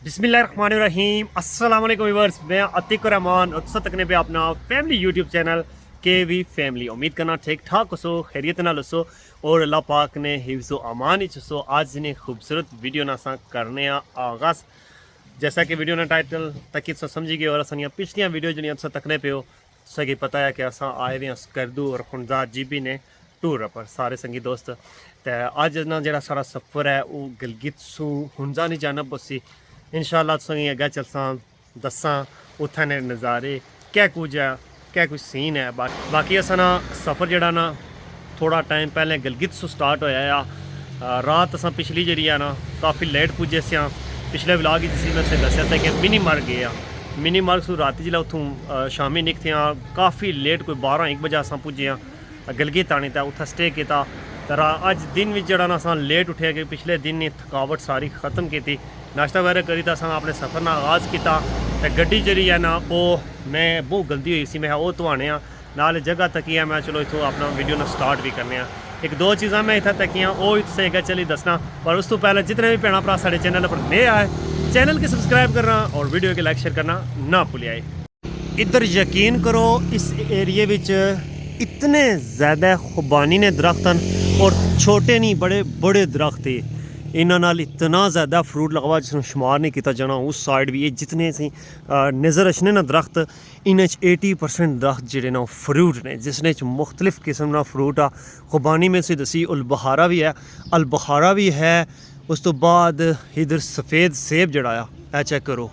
बिस्मिल्लाहिर्रहमानिर्रहीम अस्सलाम वालेकुम व्यूअर्स, मैं अतीक रहमान और तकने पे अपना फैमिली यूट्यूब चैनल के वी फैमिली। उम्मीद करना ठीक ठाक हो, खैरियत नाल हो और अल्लाह पाक ने हिफ्ज़ अमान हो। आज ने खूबसूरत वीडियो ना सा करने आगाज़। जैसा कि वीडियो ना टाइटल तक समझी गए और असां पिछलियां वीडियो जो अस तकने पे हो सही पता है कि अस आए हुए हैं करदू और खुंजा जीबी ने टूर पर सारे संगी दोस्त। तो अज ना जो सारा सफ़र है वो गिलगित सू हुंजा नहीं जानब बसी इंशाअल्लाह तुसेंगी अग्गें चलसां दस्सां उत्थै ने नज़ारे क्या कुछ है, क्या कुछ सीन है। बाकी असां ना सफ़र जड़ा ना थोड़ा टाइम पहले गिलगित सू स्टार्ट होया रात असां पिछली जी है ना काफ़ी लेट पुजे से। पिछले व्लॉग जिसी मैं दस्या था कि मिनी मार्ग गए मिनी मार्ग सू राती जिला उत्थों शामी निकले काफ़ी लेट कोई 12-1 बजे असां पुजे गिलगित आने तो उत्थै स्टे किया। तो अज दिन भी जड़ा ना असां लेट उठे कि पिछले दिन ने थकावट सारी ख़त्म की नाश्ता वगैरह करी तो असां अपने सफ़र ना आगाज़ किया। तो गड्डी जी है ना वो मैं बहुत गलती हुई सी मैं वो धोने नाल जगह तकी है मैं चलो इतों अपना वीडियो ना स्टार्ट भी करने। एक दो चीज़ा मैं इतना तकियाँ वो तुसें अग्गें चली दसना, पर उस तो पहले जितने भी भैन भरा साढ़े चैनल पर नए आए चैनल के सब्सक्राइब करना और वीडियो के लाइक शेयर करना ना भूलिए। इधर यकीन करो इस एरिए विच इतने ज़्यादा खुबानी ने दरख्त हैं और छोटे नहीं बड़े बड़े दरख्त है। इन्हां नाल इतना ज़्यादा फ्रूट लगा जिसमें शुमार नहीं किया जाना। उस साइड भी ये जितने सी नज़र अचने ना दरख्त इन्हें 80% दरख्त जोड़े ना फ्रूट ने जिसने मुख्तलिफ किस्म का फ्रूट आ। खुबानी में से दसी अलबहारा भी है, अलबहारा भी है। उस तो बाद इधर सफ़ेद सेब जड़ाया है चेक करो,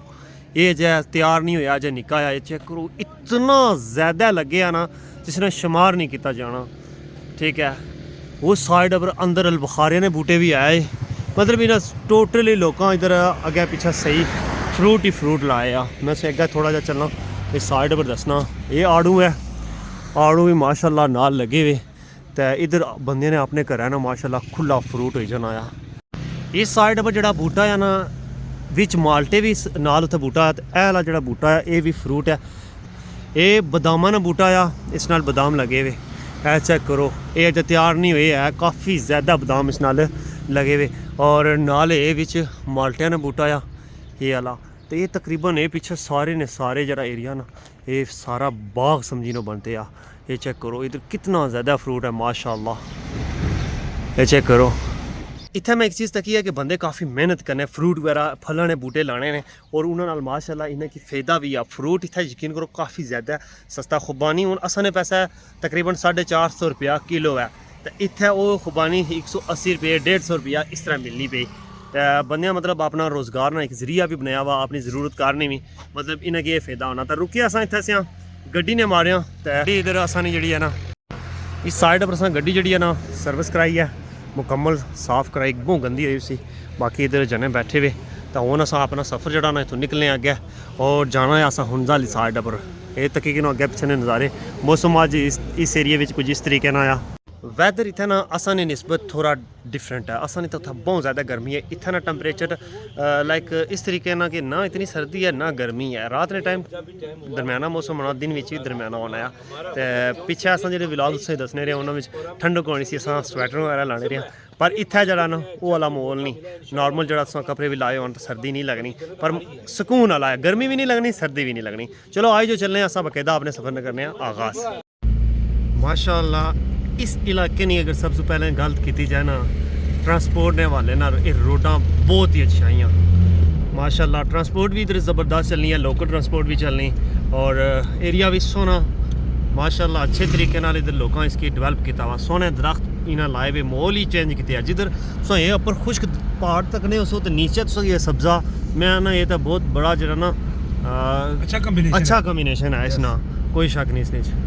ये जो तैयार नहीं होया जो निका आया चेक करो इतना ज़्यादा लगे ना जिसने शुमार नहीं किया जाना। ठीक है उस साइड पर अंदर अलबखारे ने बूटे भी आए, मतलब इन्हें टोटली लोग इधर अगे पिछा सही फ्रूट ही फ्रूट लाए आ। मैं अगे थोड़ा जा चलना इस साइड पर दसना। ये आड़ू है, आड़ू भी माशाल्लाह नाल लगे हुए। तो इधर बंदे ने अपने घर है ना माशाल्लाह खुला फ्रूट हो जाना आ। इस साइड पर जोड़ा बूटा है ना विच माल्टे भी नाल उत्थे बूटा है। तो यह वाला जो बूटा है ये भी फ्रूट है। ये बदामा ना बूटा आ, इस नाल बदाम लगे हुए है चेक करो। ये अजे तैयार नहीं हुए है, काफ़ी ज़्यादा बदाम इस नाल लगे हुए और नाल ये विच माल्टिया ने बूटा आ ये वाला। तो ये तकरीबन ये पीछे सारे ने सारे जरा एरिया ना ये सारा बाग समझी नो बनते आ। ये चेक करो इधर कितना ज़्यादा फ्रूट है माशाल्लाह। ये चेक करो इत्थे मैं एक चीज़ तकी है कि बंदे काफ़ी मेहनत करने फ्रूट वगैरह फलों ने बूटे लाने ने और उन्होंने माशाल्लाह इन्हें की फ़ायदा भी आ। फ्रूट इत्थे यकीन करो काफ़ी ज़्यादा सस्ता खुबानी हूँ असाने पैसा तकरीबन 450 रुपया किलो है। तो इत्थे वो खुबानी 180 रुपये 150 रुपया इस तरह मिलनी पई। तो बंदे मतलब अपना रोज़गार ना एक जरिया भी बनाया हुआ अपनी ज़रूरत करने भी मतलब इन्हें ये फ़ायदा होना। तो रुके अस इत्थे से गड्डी ने मारिया तो इधर असानी जी है ना इस साइड पर अस गड्डी जी है ना सर्विस कराई है मुकम्मल साफ़ कराई बहुत गंदी हुई सी। बाकी इधर जने बैठे हुए तो हूँ अस अपना सफ़र जड़ा ना इतों निकलने अगे और जाना है अस हुंजा आली साइड पर। ये तकी कि अगे पिछले नज़ारे मौसम अज इस एरिए में कुछ इस तरीके ना आया। वैदर इतना ना असानी निस्बत थोड़ा डिफरेंट है। असानी तो बहुत ज़्यादा गर्मी है इतना ना टेम्परेचर लाइक इस तरीके ना कि ना इतनी सर्दी है ना गर्मी है। रात के टाइम दरम्याना मौसम होना दिन में भी दरम्याना होना है। तो पिछले अस जो व्लॉग तुसें दसने रहे उन्होंने ठंडक होनी सी अस स्वेटर वगैरह लाने रहे पर इत्थे जरा ना वो वाला माहौल नहीं नॉर्मल जरा अस कपड़े भी लाए हो तो सर्दी नहीं लगनी पर सुकून वाला है, गर्मी भी नहीं लगनी सर्दी भी नहीं लगनी। चलो आज जो चलने अस बाकायदा अपने सफ़र करने आगाज़। माशाअल्लाह इस इलाके ने अगर सबसे पहले गलत की जाए ना ट्रांसपोर्ट के हवाले ना ये रोडां बहुत ही अच्छी आई माशाल्लाह। ट्रांसपोर्ट भी इधर ज़बरदस्त चलनी है, लोकल ट्रांसपोर्ट भी चलनी और एरिया भी सोना माशाल्लाह अच्छे तरीके नाल इधर लोगों इसकी डिवेलप किया हुआ। सोने दरख्त इन्हें लाए हुए माहौल ही चेंज किया जिधर सो ये ऊपर खुश्क पहाड़ तक नहीं उसो तो नीचे तो ये सब्ज़ा मैं ना ये तो बहुत बड़ा जरा ना अच्छा कम्बिनेशन है इसना कोई शक नहीं इसने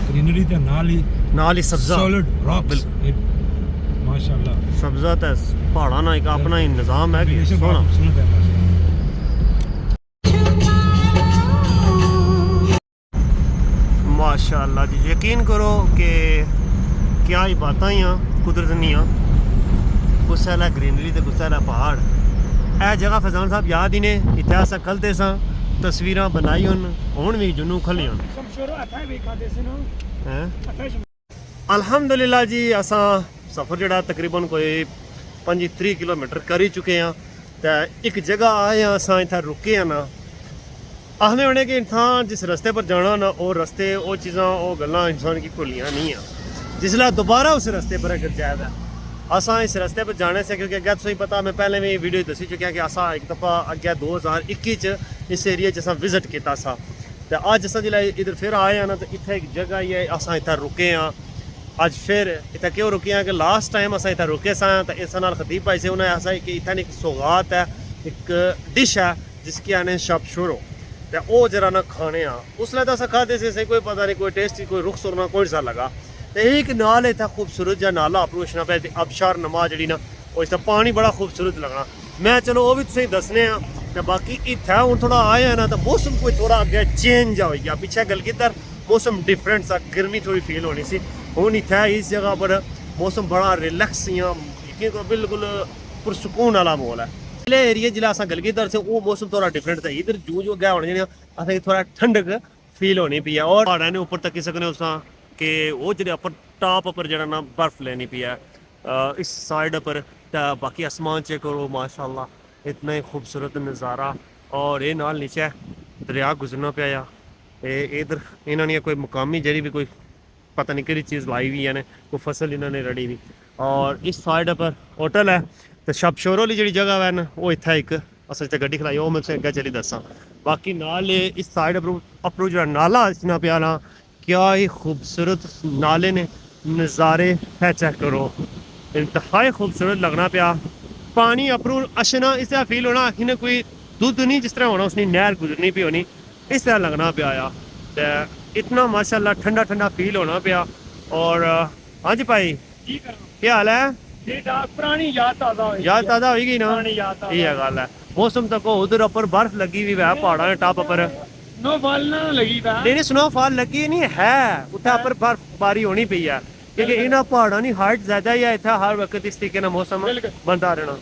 ग्रीनरी ते नाल ही सब्ज़ा माशाल्लाह सब्ज़ा तो पहाड़ा ना एक अपना ही निज़ाम है कि सोना। माशाल्लाह जी यकीन करो कि क्या ही बातें ही कुदरत नहीं कुछ है ग्रीनरी तो कुछ है पहाड़। यह जगह फैजान साहब याद ही ने इतना अस खलते सा तस्वीर बनाई हूँ भी जुनू खली अल्हम्दुलिल्लाह जी। असा सफ़र जड़ा तकरीबन कोई 25-30 किलोमीटर कर ही चुके हैं ते एक जगह आए हैं असां इत्थै रुके हैं ना आखने होने कि इंसान जिस रस्ते पर जाना ना वो रस्ते वो चीज़ां वो गल्लां इंसान की भुल्लियां नहीं हैं जिसलै दोबारा उस रस्ते पर अगर जाए असां इस रस्ते पर जाने से क्योंकि अग्गें तुसेंगी पता मैं पहले भी वीडियो दसी चुकिया कि असां एक दफ़ा अग्गें 2021 च इस एरिया च असां विजिट कीता सा ते अज्ज असां जिसलै इधर फिर आए हैं ना तो इत्थै एक जगह ही है असां इत्थै रुके हैं अज फिर इत्थै क्यों रुके हैं कि लास्ट टाइम असां इत्थै रुके सां ते इस नाल खतीब भाई से उन्हें ऐसा कि इत्थै एक सौगात है एक डिश है जिसकी आने शब शुरू ते ओ जरा ना खाने उसलै तो अस खाते से कोई पता नहीं कोई टेस्ट कोई रुख सुरना कोई सा लगा तो एक नाल इतना खूबसूरत जहा नाला अप्रोचना पे अबशार नमा जी ना इसका पानी बड़ा खूबसूरत लगना मैं चलो वो भी तुसें दसने तो बाकी इत्थै हूँ थोड़ा आया ना तो मौसम कोई थोड़ा अगे चेंज हो गया पिछले गलगिद्धर मौसम डिफरेंट सा गर्मी थोड़ी फील होनी सी हूँ इत्थै इस जगह पर मौसम बड़ा रिलैक्स इ'यां बिल्कुल पुरसकून वाला माहौल है पिछले एरिया जिला अस गलगिद्धर से वो मौसम थोड़ा डिफरेंट था इधर जूं जूं अग्गें होने असेंगी थोड़ा ठंडक फील होनी पी है और प्हाड़ां ने उप्पर तक्की सकने उस कि वो जेह्ड़े अपर टॉप उप्पर जेह्ड़ा ना बर्फ लेनी पी है इस साइड पर बाकी आसमान चेक करो माशाल्लाह इतना ही खूबसूरत नज़ारा और ये नाल नीचे दरिया गुजरना पाया इधर इन्होंने कोई मुकामी जेह्ड़ी भी कोई पता नहीं केह्ड़ी चीज़ लाई हुई है कोई फसल इन्होंने रड़ी हुई और इस साइड पर होटल है तो शब शोर वाली जी जगह है ना वो इत्थै एक अस इत्थै गड्डी खलाई वो मैं तुसें अग्गें चली दस्सां बाकी नाल इस साइड अपरू जेह्ड़ा नाला इतना प्या ना क्या ही खूबसूरत नाले ने नज़ारे है चेक करो इंतहाई खूबसूरत लगना पाया पानी अपरू अशना इस तरह फील होना इन्हें कोई दुद्ध नहीं जिस तरह होना उसने नहर गुजरनी पी होनी इस तरह लगना पाया तो इतना माशाल्लाह ठंडा ठंडा फील होना पाया और हाँ जी भाई क्या हाल है पुरानी याद ताज़ा होगी ना ये गल है मौसम तक उधर ऊपर बर्फ लगी हुई है पहाड़ा के टॉप पर स्नोफॉल ना लगी नहीं स्नोफॉल लगी नहीं है उत्थे ऊपर बर्फबारी होनी पई है क्योंकि इन्हां पहाड़ों की हाइट ज्यादा ही है इत्थे हर वक्त इस तरीके मौसम बनता रहना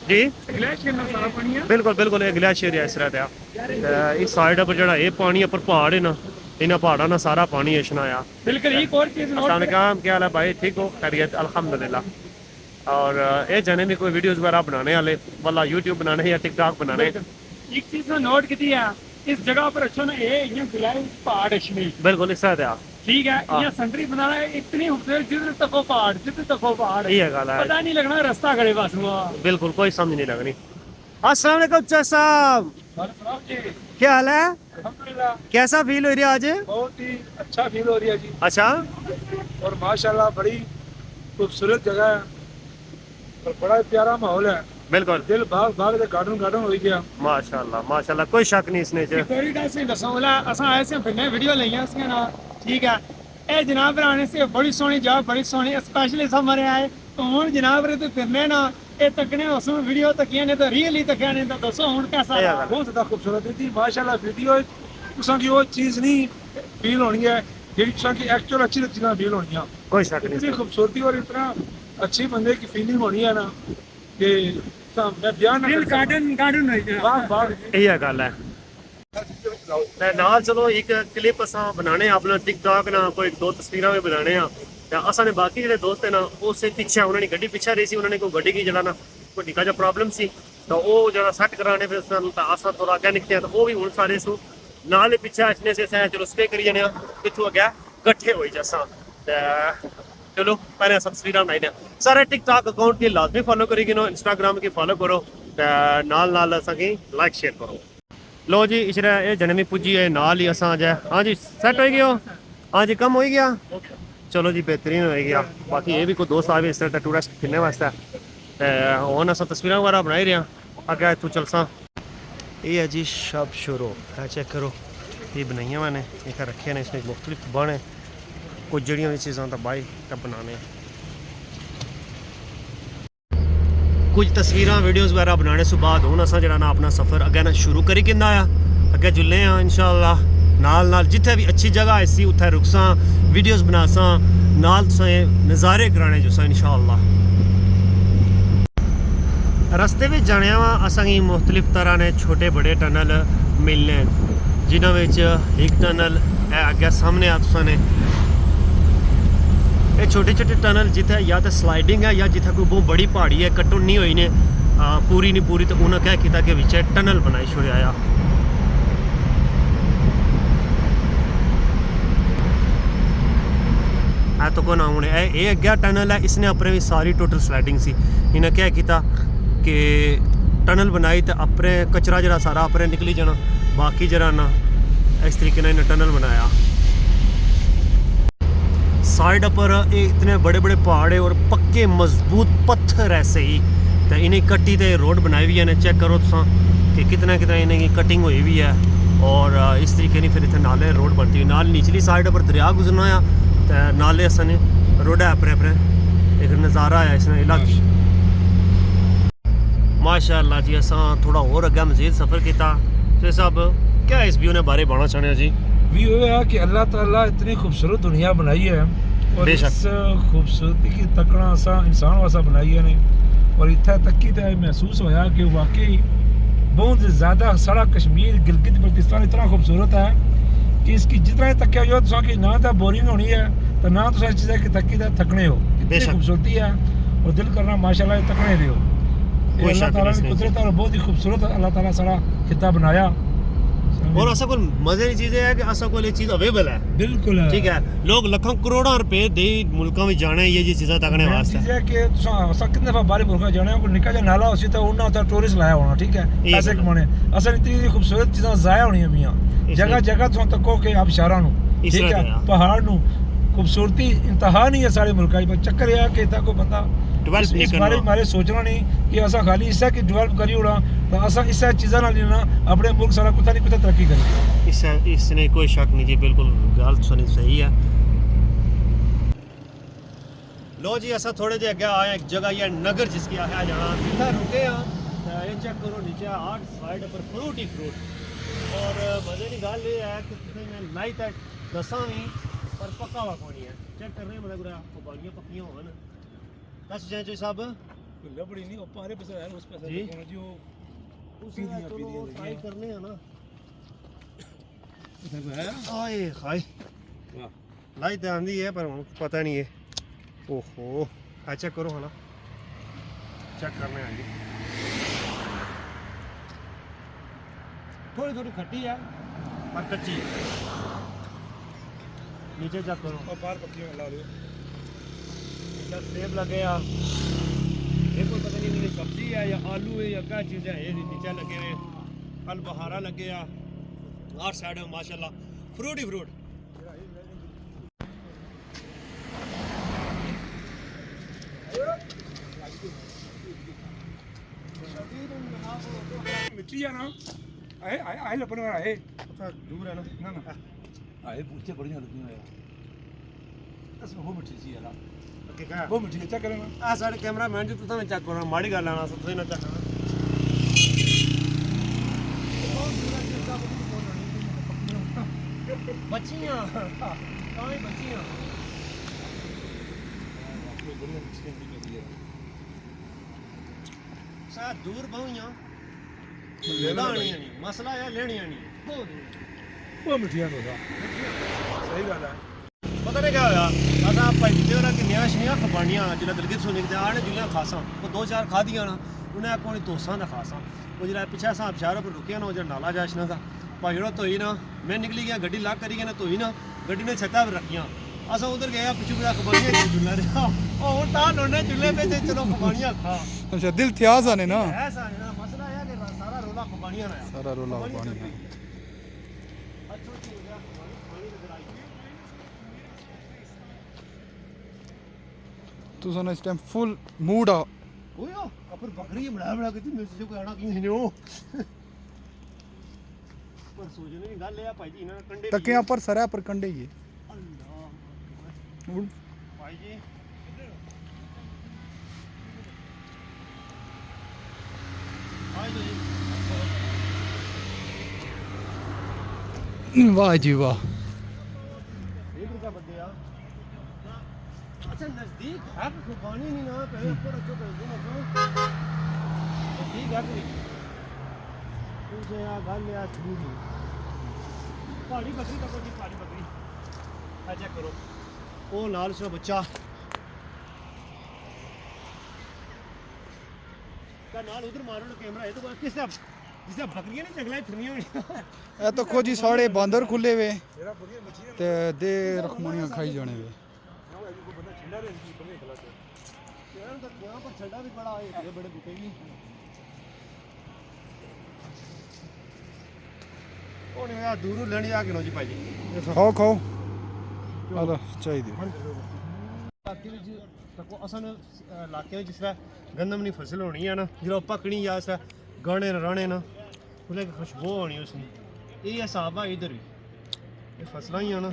जी बिल्कुल बिल्कुल ये ग्लेशियर है इस तरह का इस साइड पर जेह्ड़ा ये पानी उप्पर पहाड़ है ना इन्हां पहाड़ों ना सारा पानी इशना आया बिल्कुल एक और चीज अस्सलाम वालेकुम क्या हाल है भाई ठीक हो खैरियत अल्हम्दुलिल्लाह और ये जने भी कोई वीडियोस वगैरह बनाने वाले वाला यूट्यूब बनाने या टिकटॉक बनाने एक चीज नोट की है इस जगह पर अच्छो ना ये गुलाबी पहाड़ अशनी बिल्कुल इस तरह ठीक है यहाँ सेंट्री बनाना है इतनी खूबसूरत जिधर तको पहाड़ ये गल है पता नहीं लगना रास्ता खड़े पास बिल्कुल कोई समझ नहीं लगनी अस्सलाम वालेकुम चाचा साहब क्या हाल है कैसा फील हो रहा है आज बहुत ही अच्छा फील हो रहा है जी अच्छा और माशाल्लाह बड़ी खूबसूरत जगह है और बड़ा प्यारा माहौल है बिल्कुल दिल भाग भाग दे गार्डन हो गया माशाल्लाह कोई शक नहीं इसने च कोई गल से दसो वाला असा आए से फिरने वीडियो लईया इसके ना ठीक है ए जनाब आने से बड़ी सोहनी जगह बड़ी सोहनी स्पेशली हमारे आए तो हुन जनाब रे तो फिरने ना ए तकने उसमें वीडियो तकिया ने तो रियली तकिया ने तो दसो हुन कैसा बहुत ज्यादा खूबसूरत थी माशाल्लाह वीडियो तुसा की वो चीज नहीं फील होनी है जेडी तुसा की एक्चुअल अच्छी चीज़ां फील होनी है कोई शक नहीं इतनी खूबसूरती और इतना अच्छी बंदे की फीलिंग होनी है ना कि मैं बयान गार्डन यही गल है नाल चलो एक क्लिप असां बनाने अपना टिकटॉक ना कोई दो तस्वीरां भी बनाने असा ने बाकी जेह्ड़े दोस्त है ना उससे पीछे उन्होंने गड्डी पीछे रही सी उन्होंने कोई गड्डी की जेह्ड़ा ना कोई निक्का जिहा प्रॉब्लम सी तो वो जेह्ड़ा सैट कराने फिर असां थोड़ा अग्गें निकले तो वो भी हुन सारे सू नाल पीछे अचने से असें चलो स्टे करी जने इत्थूं अग्गें कट्ठे होई जसां चलो पहले अस तस्वीरां बनाई दें सारे टिकटॉक अकाउंट की लाजमी फॉलो करी गिनो इंस्टाग्राम की फॉलो करो नाल नाल असांगी लाइक शेयर करो लो जी इशरा ये जने में पुजी है नाल ही असां अज हाँ जी सेट हो गया हाँ जी कम हो गया चलो जी बेहतरीन हो गया बाकी ये भी कोई दोस्त आए इस तरह टूरिस्ट फिरने वास्ते हूँ अस तस्वीर वगैरह बनाई रहे हैं अगर इतों चलसा ये है जी शब शुरू है चेक करो ये बनाइया मैंने एक रखे ने इसमें मुख्तलिफ बने कुछ जड़ियाँ चीज़ों का बाई तब बनाने कुछ तस्वीर वीडियोज़ वगैरह बनाने से बाद हूँ अस जरा ना अपना सफ़र अगर ना शुरू करी किंदा आ अगर जुल्ले हाँ इंशाअल्लाह नाल जिथे भी अच्छी जगह ऐसी उत्थे रुकसा वीडियोज़ बनासा नाल नज़ारे कराने जो इंशाअल्लाह रस्ते में जाने वा असेंगी मुख्तलिफ तरह ने छोटे बड़े टनल मिलने जिन्होंने एक टनल है अगे सामने आप ने ਇਹ ਛੋਟੇ ਛੋਟੇ ਟਨਲ ਜਿੱਥੇ ਜਾਂ ਤਾਂ ਸਲਾਈਡਿੰਗ ਹੈ ਜਾਂ ਜਿੱਥੇ ਕੋਈ ਬਹੁਤ ਬੜੀ ਪਹਾੜੀ ਹੈ ਕੱਟੋ ਨਹੀਂ ਹੋਈ ਨੇ ਪੂਰੀ ਨਹੀਂ ਪੂਰੀ, ਤਾਂ ਉਹਨਾਂ ਕਹਿ ਕੀਤਾ ਕਿ ਵਿੱਚ ਟਨਲ ਬਣਾਈ ਛੋੜਿਆ ਆ। तो को ना होने ये अग्गे टनल है, इसने अपने भी सारी टोटल स्लाइडिंग सी इन्हें क्या किया कि टनल बनाई तो अपने कचरा जरा सारा अपने निकली जाना, बाकी जरा ना इस तरीके ने इन्हें टनल बनाया। साइड पर ये इतने बड़े बड़े पहाड़ है और पक्के मजबूत पत्थर ऐसे ही, तो इन्हें कट्टी तो रोड बनाई हुई है। इन्हें चेक करो तुम कि कितना कितना इन्हें कटिंग हुई हुई है, और इस तरीके की फिर इतने नाले रोड बनती हुई। नाल निचली साइड पर दरिया गुजरना है, नाले असने रोड है अपने अपने, एक नज़ारा है इसने इलाके। माशाअल्लाह जी असा थोड़ा और अगर मज़ीद सफ़र किया तो सब क्या इस व्यू ने बारे बाना चाहने जी। व्यू है कि अल्लाह ताला इतनी खूबसूरत दुनिया बनाई है, और इस खूबसूरती की तकना असा इंसान वासा बनाई है ने, और इतना तक तो महसूस होया कि वाकई बहुत ज़्यादा सारा कश्मीर गिलगित बल्तिस्तान इतना खूबसूरत है कि इसकी जितना तकिया जो तो कि ना तो बोरिंग होनी है तो ना तो इस चीज़ की तकी तो थकने हो। इतनी खूबसूरती है और दिल करना माशाल्लाह तकने दे हो। अल्लाह ताला की कुदरत और बहुत ही खूबसूरत अल्लाह ताला सारा खिता बनाया। और ऐसा कोई मजे की चीज़ है कि ऐसा कोई एक चीज़ अवेलेबल है, बिल्कुल है, ठीक है। लोग लाखों करोड़ों रुपए दे मुल्कों में जाने ये जी चीज़ें तकने वास्ते चीज़ है कि असा कितने दफा बाहर मुल्क जाने को निका जा नाला उसी तो उन्ना होता टूरिस्ट लाया होना, ठीक है, पैसे कमाने असल इतनी खूबसूरत चीज़ें जाया होनी मियाँ जगह जगह तो तको के आप शहरों ठीक है पहाड़ नु खूबसूरती इंतहा नहीं है सारे मुल्क का। चक्कर यह कि को बंदा इस बारे हमारे सोचना नहीं कि असा खाली इससे कि डेवलप करी उड़ा तो असा इस चीज़ा ना लेना अपने मुल्क सारा कुछ नहीं कुछ तरक्की करें, इसने कोई शक नहीं जी, बिल्कुल गल सुनी सही है। लो जी ऐसा थोड़े जे अगे आए एक जगह या नगर जिसकी आया जाना इतना रुके हैं, ये चेक करो नीचे आठ साइड पर फ्रूट ही फ्रूट, और मजे की गल ये है कि मैं लाई तक दसा भी पर पक्का हुआ कौन है चेक करने मतलब खुबानियाँ पक्कियाँ हो दस जैसे साहब लबड़ी नहीं पारे पे यार उस पे जी जो उसे चलो ट्राई करने हैं ना। है आए हाय लाई तो आंदी है पर पता नहीं है। ओहो चेक करो है ना, चेक करने आंदी थोड़ी थोड़ी खट्टी है पर कच्ची है। नीचे चेक करो और बाहर पक्की ला लो, सेब लगे या ये कोई पता नहीं मेरी सब्जी है या आलू है या क्या चीज़ है, ये नीचे लगे हुए फल बहारा लगे या आठ साइड में माशाल्लाह फ्रूट ही फ्रूट। मिट्टी है ना आए आए आए लपन वाला है दूर है ना ना आए पूछे बढ़िया लगती है इसमें वो मिट्टी सी है ना वो मिट्टी चेक करना आ सारे कैमरामैन जी तुम चेक करो माड़ी गल आना सबसे ना चेक करना बच्चियां काई बच्चियां सा दूर बहुइयां लेनियां नहीं मसला है लेनियां नहीं वो मिट्टियां तो सही गल है। पता नहीं क्या होया असा भाई दिते वाला कि न्याश नहीं खबानियां जिला दिलगित सुनी ते आने जिला खासा वो दो चार खादियां ना उन्हें कोई दोस्तां दा खासा वो जिला पिछे असा शहर पर रुके ना जो नाला जाशना था भाई जो धोई ना मैं निकली गया गड्डी लाक करी गया ना धोई ना गड्डी ने छत्ता पर रखियां असा उधर गया पिछू पिछा खबानियां चूल्हा रहा और तां लोने चूल्हे पे ते चलो खबानियां खा। अच्छा दिल थियास आने ना ऐसा है ना मसला है कि सारा रोला खबानियां ना सारा रोला पानी है। तू सुन इस टाइम फुल मूड आ ओयो अपर बकरी बड़ा बड़ा कितनी मिल से कोई आना की नहीं हो पर सोचने की गल है भाई जी ना कंडे तकिया पर सरा पर कंडे ये अल्लाह भाई जी वाह जी वाह अच्छा नजदीक है तो पानी नहीं ना पहले ऊपर अच्छो कर दो ना नजदीक है कोई तुझे यार गल यार शुरू नहीं पहाड़ी बकरी तक जी पहाड़ी बकरी आ चेक करो वो नाल से बच्चा ਤਾਂ ਨਾਲ ਉਧਰ ਮਾਰੋ ਨਾ ਕੈਮਰਾ ਇਹ ਤੋਂ ਕਿਸ ਤਰ੍ਹਾਂ ਜਿਸ ਤਰ੍ਹਾਂ ਬੱਕਰੀਆਂ ਨੇ ਜੰਗਲਾਂ 'ਚ ਫਿਰਨੀਆਂ ਹੋਣੀਆਂ ਇਹ ਤਾਂ ਖੋ ਜੀ ਸਾਡੇ ਬਾਂਦਰ ਖੁੱਲੇ ਵੇ ਤੇ ਦੇ ਰਖਮਣੀਆਂ ਖਾਈ ਜਾਣੇ ਵੇ यहाँ पर छड़ा भी बड़ा है ये बड़े बूटे भी ਉਹਨੇ ਆ ਦੂਰੋਂ ਲੈਣੀ ਆ ਕਿਨੋ ਜੀ ਭਾਜੀ ਖਾਓ ਖਾਓ ਆਲਾ ਚਾਹੀਦੀ ਇਲਾਕੇ ਵਿੱਚ ਤੱਕੋ ਅਸਾਂ ਇਲਾਕੇ ਵਿੱਚ ਜਿਸ ਤਰ੍ਹਾਂ ਗੰਦਮ ਦੀ ਫਸਲ ਹੋਣੀ ਆ ਨਾ ਜਦੋਂ ਪਕਣੀ ਆ ਸਾ ਗਾਣੇ ਰਾਣੇ ਨਾ ਉਹਨੇ ਖੁਸ਼ਬੂ ਹੋਣੀ ਉਸਨੇ ਇਹ ਹਿਸਾਬ ਆ ਇਧਰ ਵੀ ਇਹ ਫਸਲਾਂ ਹੀ ਆ ਨਾ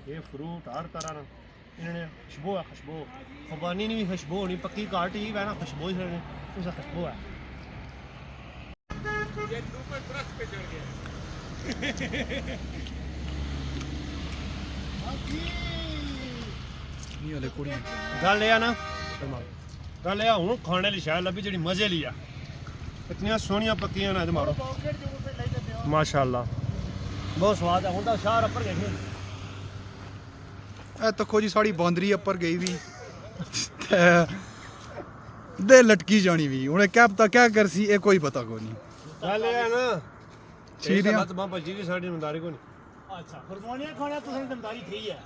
ਇਹ ਫਰੂਟ ਹਰ ਤਰ੍ਹਾਂ ਨਾ ਇਹਨਾਂ ਨੇ ਖੁਸ਼ਬੂ ਆ ਖੁਸ਼ਬੂ ਖਬਾਨੀ ਨਹੀਂ ਵੀ ਖੁਸ਼ਬੂ ਹੋਣੀ ਪੱਕੀ ਕਾਟ ਹੀ ਵੈ ਨਾ ਖੁਸ਼ਬੂ ਹੀ ਰਹਿਣੀ ਉਸਾ ਖੁਸ਼ਬੂ ਹੈ ये ऊपर ट्रक पे चढ़ गया ਨਹੀਂ ਹਲੇ ਕੁੜੀ ਗੱਲ ਇਹ ਆ ਨਾ ਗੱਲ ਇਹ ਆ ਹੁਣ ਖਾਣੇ ਲਈ ਸ਼ਾਇਦ ਲੱਭੀ ਜਿਹੜੀ ਮਜ਼ੇ ਲਈ ਆ ਇਤਨੀਆਂ ਸੋਹਣੀਆਂ ਪੱਕੀਆਂ ਨਾ ਮਾਰੋ ਮਾਸ਼ਾਅੱਲਾ ਬਹੁਤ ਸਵਾਦ ਆ ਹੁਣ ਤਾਂ ਸ਼ਾਹ ਉੱਪਰ ਗਏ ਇਹ ਤੱਕੋ ਜੀ ਸਾਡੀ ਬਾਂਦਰੀ ਉੱਪਰ ਗਈ ਵੀ ਦੇ ਲਟਕੀ ਜਾਣੀ ਵੀ ਉਹਨੇ ਕਿਆ ਪਤਾ ਕਿਆ ਕਰ ਸੀ ਇਹ ਕੋਈ ਪਤਾ ਕੋਈ ਨਹੀਂ ਗੱਲ ਇਹ ਆ ਨਾ ਸੀਰੀਆਂ ਬਾਤ ਮਾਂ ਭੱਜੀ ਦੀ ਸਾਡੀ ਜ਼ਿੰਮੇਵਾਰੀ ਕੋਈ ਨਹੀਂ ਅੱਛਾ ਫਰਮਾਨੀਆਂ ਖਾਣਾ ਤੁਸੀਂ ਜ਼ਿੰਮੇਵਾਰੀ ਠੀਕ ਹੈ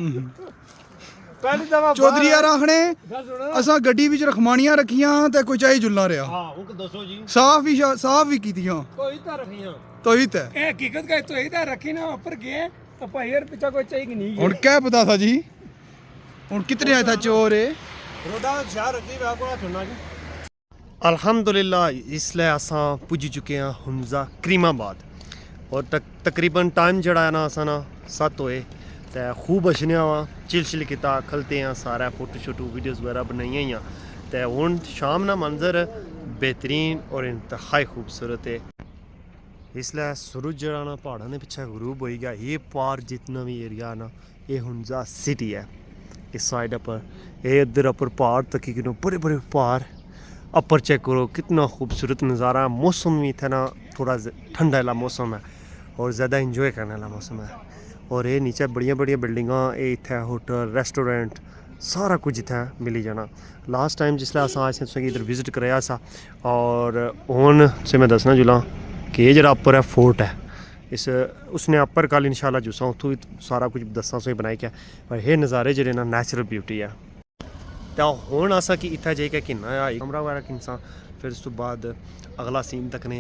ਪਹਿਲੀ ਦਫਾ ਚੌਧਰੀ ਆ ਰਾਖਣੇ ਗੱਲ ਸੁਣੋ ਅਸਾਂ ਗੱਡੀ ਵਿੱਚ ਰਖਮਾਨੀਆਂ ਰੱਖੀਆਂ ਤੇ ਕੋਈ ਚਾਹੀ ਜੁੱਲਾ ਰਿਹਾ ਹਾਂ ਉਹ ਦੱਸੋ ਜੀ ਸਾਫ ਵੀ ਕੀਤੀਆਂ ਕੋਈ ਤਾਂ ਰੱਖੀਆਂ ਤੋਈ ਤੇ ਇਹ ਹਕੀਕਤ ਕਹੇ तो इधर रखी ना ऊपर गए तो पहियर पीछा कोई चाहिए नहीं ਹੁਣ ਕਿਆ ਪਤਾ ਥਾ ਜੀ ਹੁਣ ਕਿਤਨੇ ਆਇਆ ਥਾ ਚੋਰ ਹੈ रोदा शहर रखी हुआ को सुनना जी अल्हम्दुलिल्लाह इसलिए असां पुजी चुके हैं हुंजा करीमाबाद और तकरीबन टाइम जड़ा है ना असां ना 7 होए ते खूब अशने वा चिल किता खलते हैं सारा फोटो शोटो वीडियोस वगैरह बनाई हैं ते हुन शाम ना मंजर बेहतरीन और इंतहाई खूबसूरत है इसलिए सूरज जड़ा ना पहाड़ों के पीछे गरूब हो गया ये पार जितना भी एरिया ना ये हुंजा सिटी है इस साइड पर ये इधर अपर पहाड़ तक ही बड़े बड़े पहाड़ अपर चेक करो कितना खूबसूरत नज़ारा है मौसम भी था ना थोड़ा ठंडा वाला मौसम है और ज़्यादा इंजॉय करने वाला मौसम है और ये नीचे बड़िया बड़िया बिल्डिंगा ये इतना होटल रेस्टोरेंट सारा कुछ इतना मिली जाना लास्ट टाइम जिसलै अस आए थे इधर विजिट कराया सा और हुन से मैं दसना जुला कि ये जरा अपर है फोर्ट है इस उसने अपर कल इंशाल्लाह जुसा उत्थों भी सारा कुछ दसा सो बनाई क्या पर ये नज़ारे जेह्ड़े ना नेचुरल ब्यूटी है तो हुन अस कि इत्थै जाइयै किन्ना कमरा वगैरह किन्ना फिर उस तो बाद अगला सीन तकने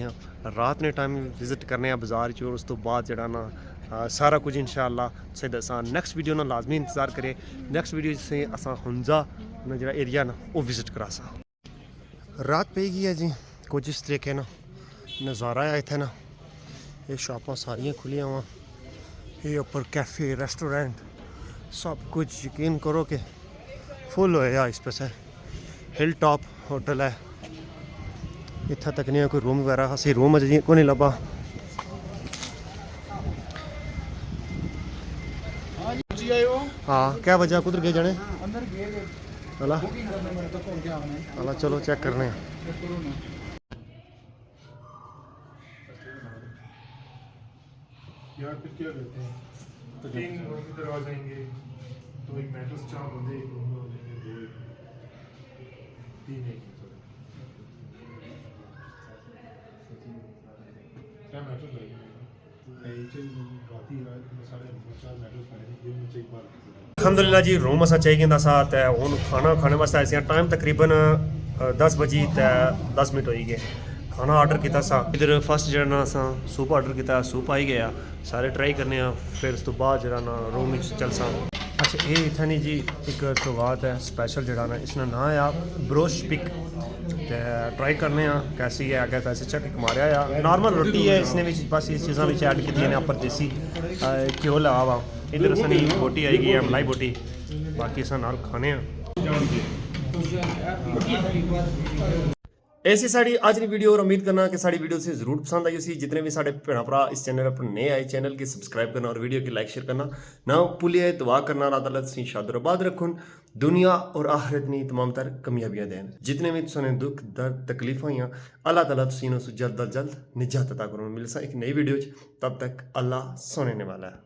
रात ने टाइम विजिट करने बाजार च और उस तो बाद जेह्ड़ा ना सारा कुछ इंशाल्लाह से दसा नेक्स्ट वीडियो ना लाजमी इंतज़ार करे नेक्स्ट वीडियो से असां हुंजा ना जेह्ड़ा एरिया ना वो विजिट करा सा रात पे गई है जी कुछ इस तरीके ना नज़ारा है इत्थै ना ये शॉपां सारियां खुलियां वा ये ऊपर कैफे रेस्टोरेंट सब कुछ यकीन करो कि फुल होया इस पासे हिल टॉप होटल है इत्थै तक नहीं कोई रूम वगैरह असें रूम अजें कोई नहीं लब्भा हाँ क्या वजह कुधर गए जाने हला हला चलो चेक करने यार फिर क्या करते हैं तो 3 लोगों की तरह आ जाएंगे तो एक मैटर्स 4 बंदे एक रूम में हो जाएंगे 2 3 एक क्या मैटर अल्हम्दुलिल्लाह जी रूम असा चाहिए था साथ है हुन खाना खाने वास्ते ऐसे टाइम तकरीबन 10 बजे 10 मिनट हो गए खाना आर्डर किया सा इधर फस्ट जरा ना असा सूप आर्डर किया सूप आई गया सारे ट्राई करने फिर उस तो बाद जरा ना रूम चल सा अच्छा ये इतना नहीं जी एक सौगात है स्पेशल जरा ना इसका नाम है ब्रोश पिक ट्राई करने कैसी है अगर कैसे चेक मारिया नॉर्मल रोटी है इसने भी बस इस चीज़ों में ऐड की ने अपर देसी घ्यो लगा वा इधर असनी बोटी आई गई है मलाई बोटी बाकी अस नाल खाने ऐसी साड़ी आज की वीडियो और उम्मीद करना कि साड़ी वीडियो से जरूर पसंद आई उसी जितने भी साढ़े भैन भरा इस चैनल पर नए आए चैनल की सब्सक्राइब करना और वीडियो की लाइक शेयर करना ना भूलिए दुआ करना अल्लाह ताला तुसीं शाद आबाद रखुन दुनिया और आखिरत नी तमाम तर कामयाबियां देन जितने भी तुसें दुख दर्द तकलीफां होइयां अल्लाह ताला तुसीं नूं जल्द अज जल्द निजात अता करुन मिलसा एक नई वीडियो तब तक अल्लाह सुनने वाला है।